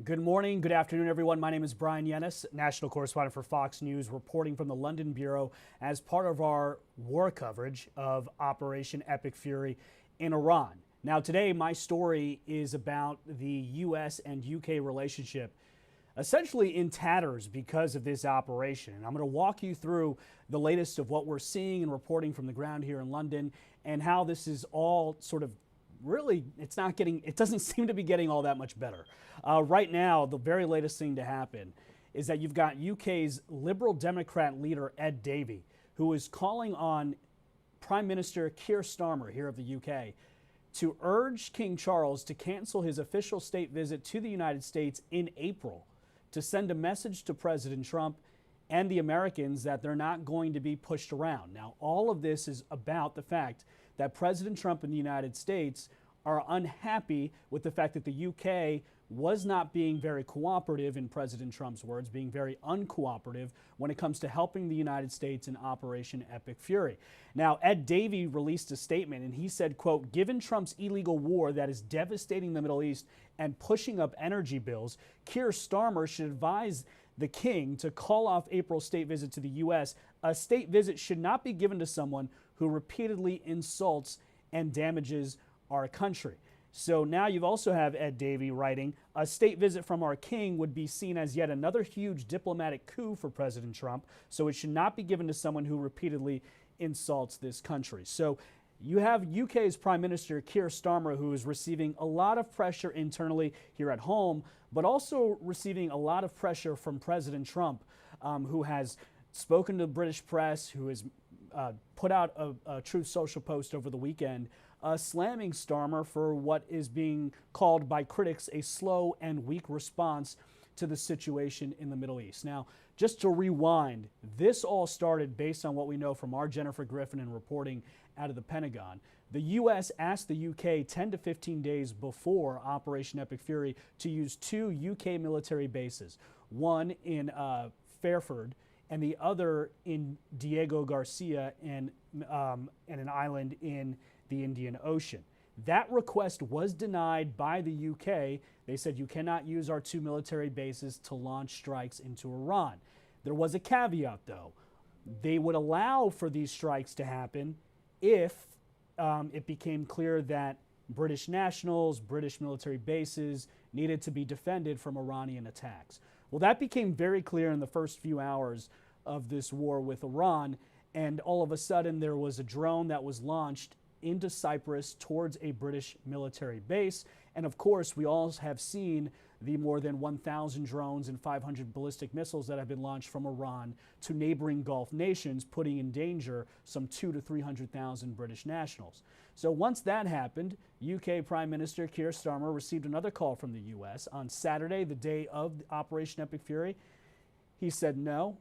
Good morning, good afternoon, everyone. My name is Bryan Llenas, national correspondent for Fox News, reporting from the London Bureau as part of our war coverage of Operation Epic Fury in Iran. Now, today, my story is about the U.S. and U.K. relationship, essentially in tatters because of this operation. And I'm going to walk you through the latest of what we're seeing and reporting from the ground here in London and how this is all sort of really, it doesn't seem to be getting all that much better. Right now, the very latest thing to happen is that you've got UK's Liberal Democrat leader, Ed Davey, who is calling on Prime Minister Keir Starmer here of the UK to urge King Charles to cancel his official state visit to the United States in April to send a message to President Trump and the Americans that they're not going to be pushed around. Now, all of this is about the fact that President Trump and the United States are unhappy with the fact that the UK was not being very cooperative, in President Trump's words, being very uncooperative when it comes to helping the United States in Operation Epic Fury. Now, Ed Davey released a statement and he said, quote, "Given Trump's illegal war that is devastating the Middle East and pushing up energy bills, Keir Starmer should advise the king to call off April's state visit to the U.S. A state visit should not be given to someone who repeatedly insults and damages our country." So now you also have Ed Davey writing, "A state visit from our king would be seen as yet another huge diplomatic coup for President Trump, so it should not be given to someone who repeatedly insults this country." So you have UK's Prime Minister Keir Starmer, who is receiving a lot of pressure internally here at home, but also receiving a lot of pressure from President Trump, who has spoken to the British press, who has put out a Truth Social post over the weekend, slamming Starmer for what is being called by critics a slow and weak response to the situation in the Middle East. Now, just to rewind, this all started based on what we know from our Jennifer Griffin and reporting out of the Pentagon. The U.S. asked the UK 10 to 15 days before Operation Epic Fury to use two UK military bases, one in Fairford and the other in Diego Garcia and an island in the Indian Ocean. That request was denied by the UK. They said, you cannot use our two military bases to launch strikes into Iran. There was a caveat, though. They would allow for these strikes to happen if it became clear that British nationals, British military bases needed to be defended from Iranian attacks. Well, that became very clear in the first few hours of this war with Iran, and all of a sudden there was a drone that was launched into Cyprus towards a British military base. And of course, we all have seen the more than 1,000 drones and 500 ballistic missiles that have been launched from Iran to neighboring Gulf nations, putting in danger some 200,000 to 300,000 British nationals. So once that happened, UK Prime Minister Keir Starmer received another call from the US on Saturday, the day of Operation Epic Fury. He said no.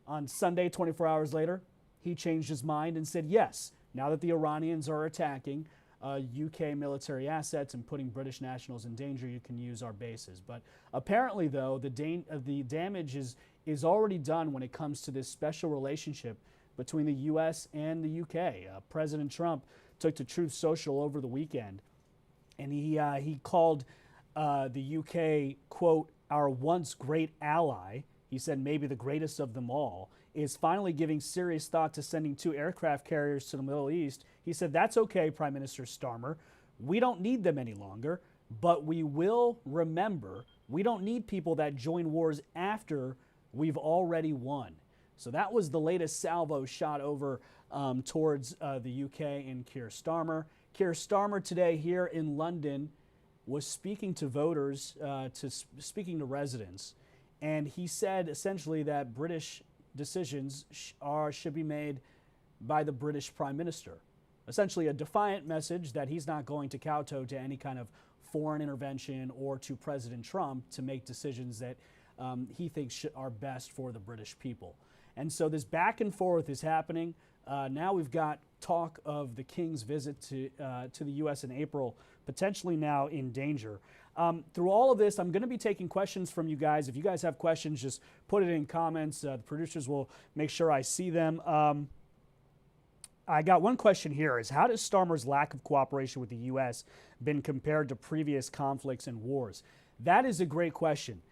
On Sunday, 24 hours later, he changed his mind and said yes. Now that the Iranians are attacking UK military assets and putting British nationals in danger, you can use our bases. But apparently, though, the damage is already done when it comes to this special relationship between the U.S. and the U.K. President Trump took to Truth Social over the weekend, and he called the U.K., quote, "our once great ally." He said maybe the greatest of them all, is finally giving serious thought to sending two aircraft carriers to the Middle East. He said, "That's okay, Prime Minister Starmer. We don't need them any longer, but we will remember we don't need people that join wars after we've already won." So that was the latest salvo shot over towards the UK and Keir Starmer. Keir Starmer today here in London was speaking to voters, speaking to residents, and he said essentially that British decisions should be made by the British Prime Minister. Essentially a defiant message that he's not going to kowtow to any kind of foreign intervention or to President Trump to make decisions that he thinks are best for the British people. And so this back and forth is happening. Now we've got talk of the King's visit to the U.S. in April, potentially now in danger. Through all of this, I'm going to be taking questions from you guys. If you guys have questions, just put it in comments. The producers will make sure I see them. I got one question here is, how does Starmer's lack of cooperation with the U.S. been compared to previous conflicts and wars? That is a great question.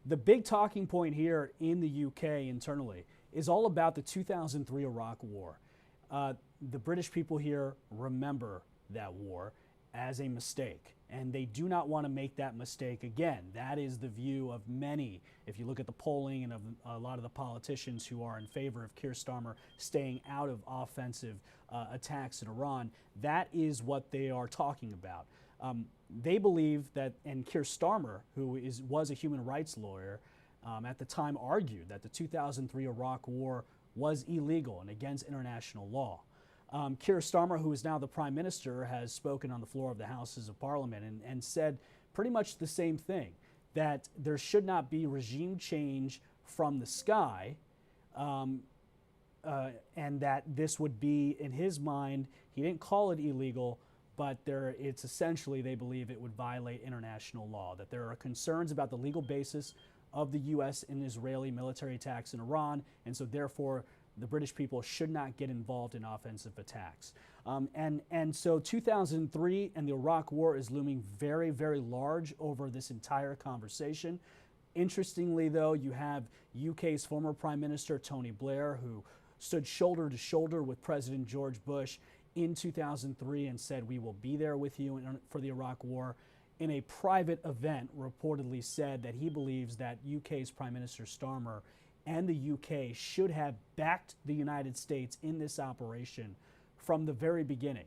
The big talking point here in the UK internally is all about the 2003 Iraq War. The British people here remember that war as a mistake, and they do not want to make that mistake again. That is the view of many. If you look at the polling and of a lot of the politicians who are in favor of Keir Starmer staying out of offensive attacks in Iran, that is what they are talking about. They believe that, and Keir Starmer, who was a human rights lawyer, at the time argued that the 2003 Iraq War was illegal and against international law. Keir Starmer, who is now the Prime Minister, has spoken on the floor of the Houses of Parliament and said pretty much the same thing, that there should not be regime change from the sky, and that this would be, in his mind, he didn't call it illegal, but it's essentially, they believe it would violate international law, that there are concerns about the legal basis of the U.S. and Israeli military attacks in Iran, and so therefore the British people should not get involved in offensive attacks. And so 2003 and the Iraq War is looming very, very large over this entire conversation. Interestingly, though, you have UK's former Prime Minister Tony Blair, who stood shoulder to shoulder with President George Bush in 2003 and said, "We will be there with you for the Iraq War." In a private event, reportedly said that he believes that UK's Prime Minister Starmer and the UK should have backed the United States in this operation from the very beginning.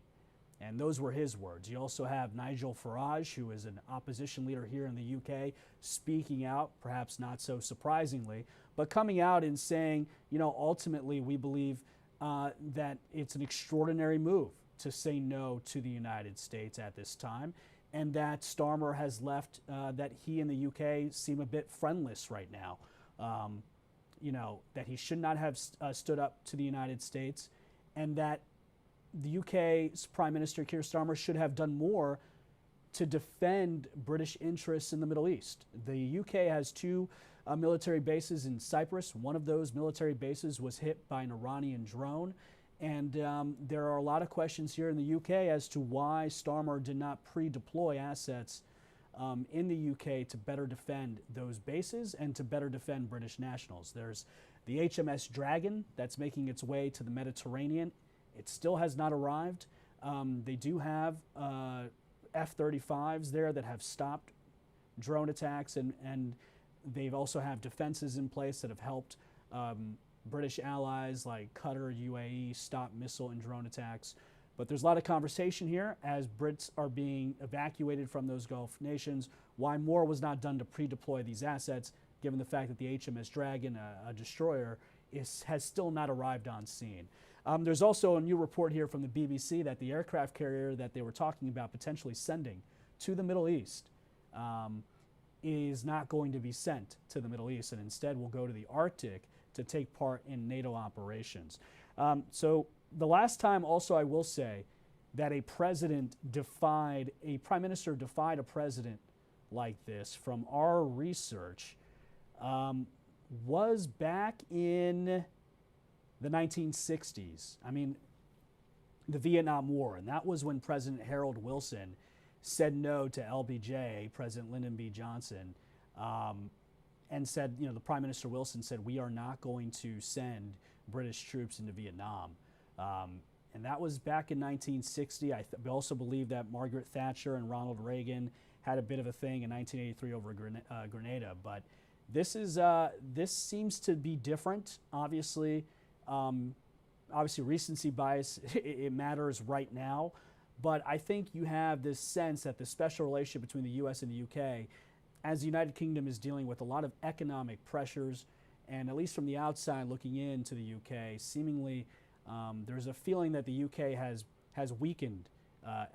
And those were his words. You also have Nigel Farage, who is an opposition leader here in the UK, speaking out, perhaps not so surprisingly, but coming out and saying, you know, ultimately we believe that it's an extraordinary move to say no to the United States at this time, and that Starmer has left, that he and the UK seem a bit friendless right now. You know, that he should not have stood up to the United States, and that the UK's Prime Minister Keir Starmer should have done more to defend British interests in the Middle East. The UK has two military bases in Cyprus. One of those military bases was hit by an Iranian drone, and there are a lot of questions here in the UK as to why Starmer did not pre-deploy assets in the UK to better defend those bases and to better defend British nationals. There's the HMS Dragon that's making its way to the Mediterranean. It still has not arrived. They do have F-35s there that have stopped drone attacks, and they also have defenses in place that have helped British allies like Qatar, UAE stop missile and drone attacks. But there's a lot of conversation here as Brits are being evacuated from those Gulf nations, why more was not done to pre-deploy these assets, given the fact that the HMS Dragon, a destroyer, has still not arrived on scene. There's also a new report here from the BBC that the aircraft carrier that they were talking about potentially sending to the Middle East is not going to be sent to the Middle East, and instead will go to the Arctic to take part in NATO operations. So the last time also I will say that a Prime Minister defied a president like this from our research was back in the 1960s. I mean, the Vietnam War, and that was when President Harold Wilson said no to LBJ, President Lyndon B. Johnson, and said, you know, the Prime Minister Wilson said, we are not going to send British troops into Vietnam. And that was back in 1960. I also believe that Margaret Thatcher and Ronald Reagan had a bit of a thing in 1983 over Grenada. But this seems to be different. Obviously, recency bias, it matters right now. But I think you have this sense that the special relationship between the U.S. and the U.K., as the United Kingdom is dealing with a lot of economic pressures, and at least from the outside looking into the U.K., seemingly there's a feeling that the U.K. has weakened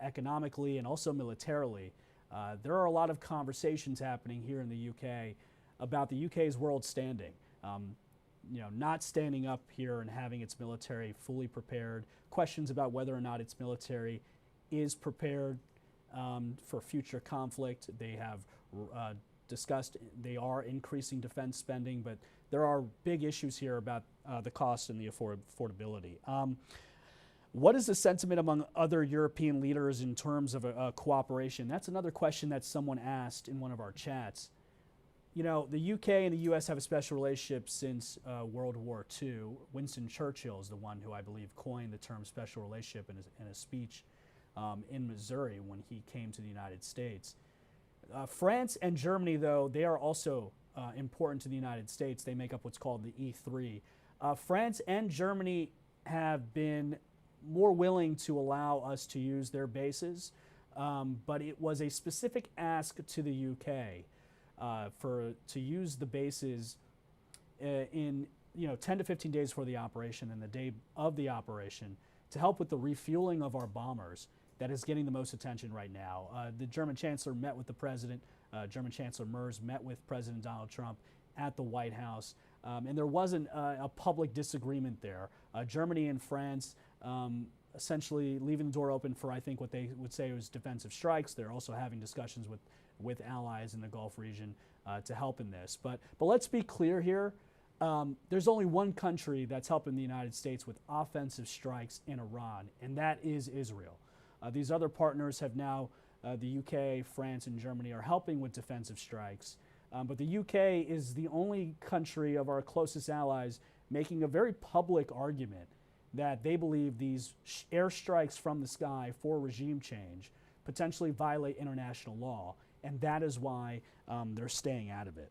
economically and also militarily. There are a lot of conversations happening here in the U.K. about the U.K.'s world standing. You know, not standing up here and having its military fully prepared. Questions about whether or not its military is prepared for future conflict. They have discussed they are increasing defense spending, but there are big issues here about the cost and the affordability. What is the sentiment among other European leaders in terms of cooperation? That's another question that someone asked in one of our chats. You know, the UK and the US have a special relationship since World War II. Winston Churchill is the one who I believe coined the term special relationship in a speech in Missouri when he came to the United States. France and Germany, though, they are also important to the United States. They make up what's called the E3. France and Germany have been more willing to allow us to use their bases, but it was a specific ask to the UK to use the bases in 10 to 15 days before the operation and the day of the operation to help with the refueling of our bombers that is getting the most attention right now. The German Chancellor met with the President. German Chancellor Merz met with President Donald Trump at the White House, and there wasn't a public disagreement there. Germany and France essentially leaving the door open for, I think, what they would say was defensive strikes. They're also having discussions with allies in the Gulf region to help in this. But let's be clear here. There's only one country that's helping the United States with offensive strikes in Iran, and that is Israel. These other partners have now, the UK, France, and Germany are helping with defensive strikes. But the UK is the only country of our closest allies making a very public argument that they believe these airstrikes from the sky for regime change potentially violate international law, and that is why they're staying out of it.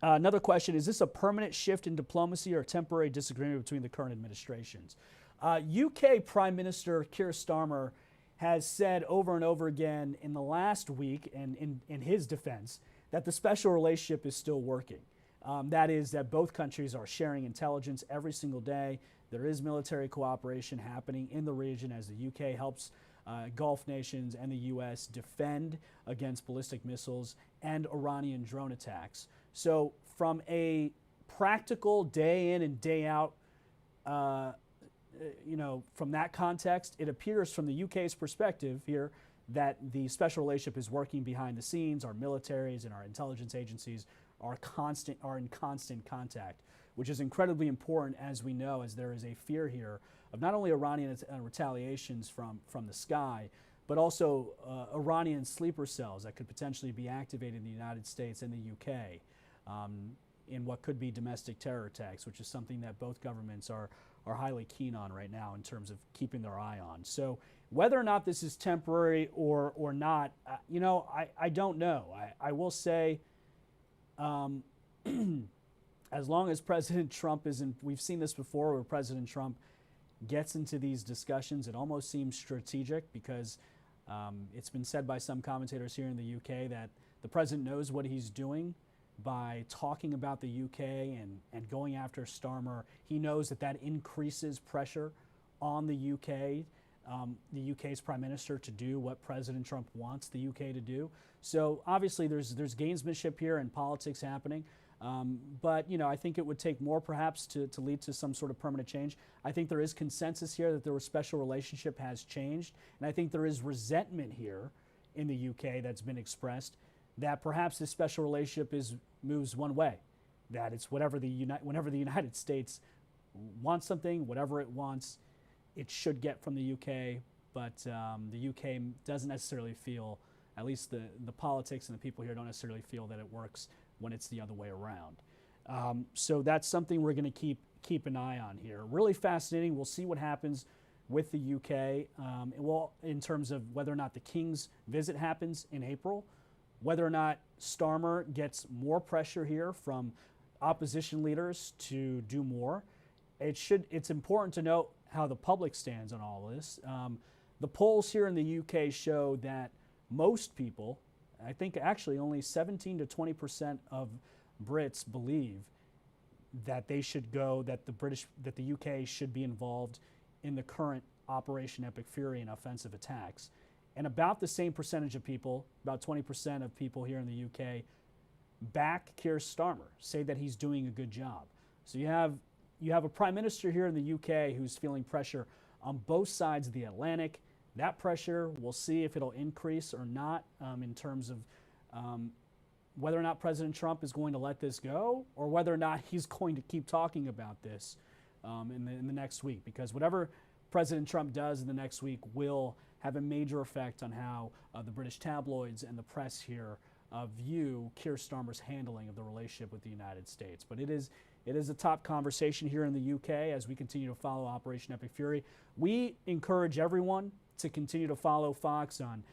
Another question, is this a permanent shift in diplomacy or a temporary disagreement between the current administrations? UK Prime Minister Keir Starmer has said over and over again in the last week, and in his defense, that the special relationship is still working. That is that both countries are sharing intelligence every single day. There is military cooperation happening in the region as the UK helps Gulf nations and the US defend against ballistic missiles and Iranian drone attacks. So from a practical day in and day out, from that context, it appears from the UK's perspective here that the special relationship is working behind the scenes. Our militaries and our intelligence agencies are in constant contact, which is incredibly important, as we know, as there is a fear here of not only Iranian retaliations from the sky, but also Iranian sleeper cells that could potentially be activated in the United States and the UK in what could be domestic terror attacks, which is something that both governments are highly keen on right now in terms of keeping their eye on. So whether or not this is temporary or not, I don't know. I will say, as long as President Trump isn't, we've seen this before where President Trump gets into these discussions, it almost seems strategic because it's been said by some commentators here in the UK that the president knows what he's doing by talking about the UK and going after Starmer. He knows that increases pressure on the UK's prime minister to do what President Trump wants the UK to do. So obviously there's gamesmanship here and politics happening. But I think it would take more perhaps to lead to some sort of permanent change. I think there is consensus here that their special relationship has changed, and I think there is resentment here in the UK that's been expressed that perhaps this special relationship moves one way, that it's whenever the United States wants something, whatever it wants, it should get from the UK, but the UK doesn't necessarily feel, at least the politics and the people here don't necessarily feel that it works when it's the other way around. So that's something we're going to keep an eye on here. Really fascinating. We'll see what happens with the UK. In terms of whether or not the King's visit happens in April, whether or not Starmer gets more pressure here from opposition leaders to do more. It's important to note how the public stands on all of this. The polls here in the UK show that most people, I think actually only 17 to 20% of Brits believe that they should go, that the UK should be involved in the current Operation Epic Fury and offensive attacks. And about the same percentage of people, about 20% of people here in the UK, back Keir Starmer, say that he's doing a good job. So you have a prime minister here in the UK who's feeling pressure on both sides of the Atlantic. That pressure, we'll see if it'll increase or not in terms of whether or not President Trump is going to let this go or whether or not he's going to keep talking about this in the next week. Because whatever President Trump does in the next week will have a major effect on how the British tabloids and the press here view Keir Starmer's handling of the relationship with the United States. But it is a top conversation here in the UK as we continue to follow Operation Epic Fury. We encourage everyone to continue to follow Fox on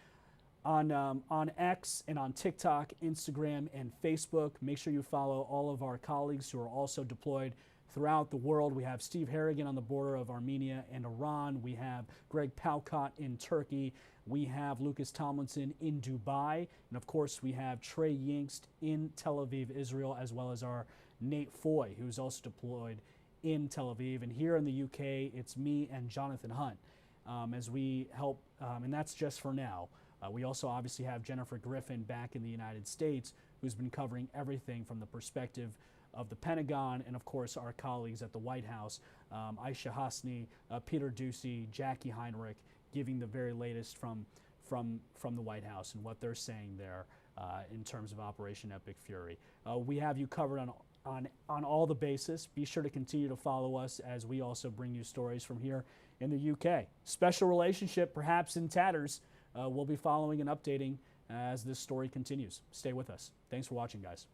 X and on TikTok, Instagram, and Facebook. Make sure you follow all of our colleagues who are also deployed throughout the world. We have Steve Harrigan on the border of Armenia and Iran. We have Greg Palcott in Turkey. We have Lucas Tomlinson in Dubai. And of course, we have Trey Yingst in Tel Aviv, Israel, as well as our Nate Foy, who's also deployed in Tel Aviv. And here in the UK, it's me and Jonathan Hunt as we help, and that's just for now. We also obviously have Jennifer Griffin back in the United States, who's been covering everything from the perspective of the Pentagon and, of course, our colleagues at the White House, Aisha Hasni, Peter Doocy, Jackie Heinrich, giving the very latest from the White House and what they're saying there in terms of Operation Epic Fury. We have you covered on all the bases. Be sure to continue to follow us as we also bring you stories from here in the UK. Special relationship, perhaps in tatters. We'll be following and updating as this story continues. Stay with us. Thanks for watching, guys.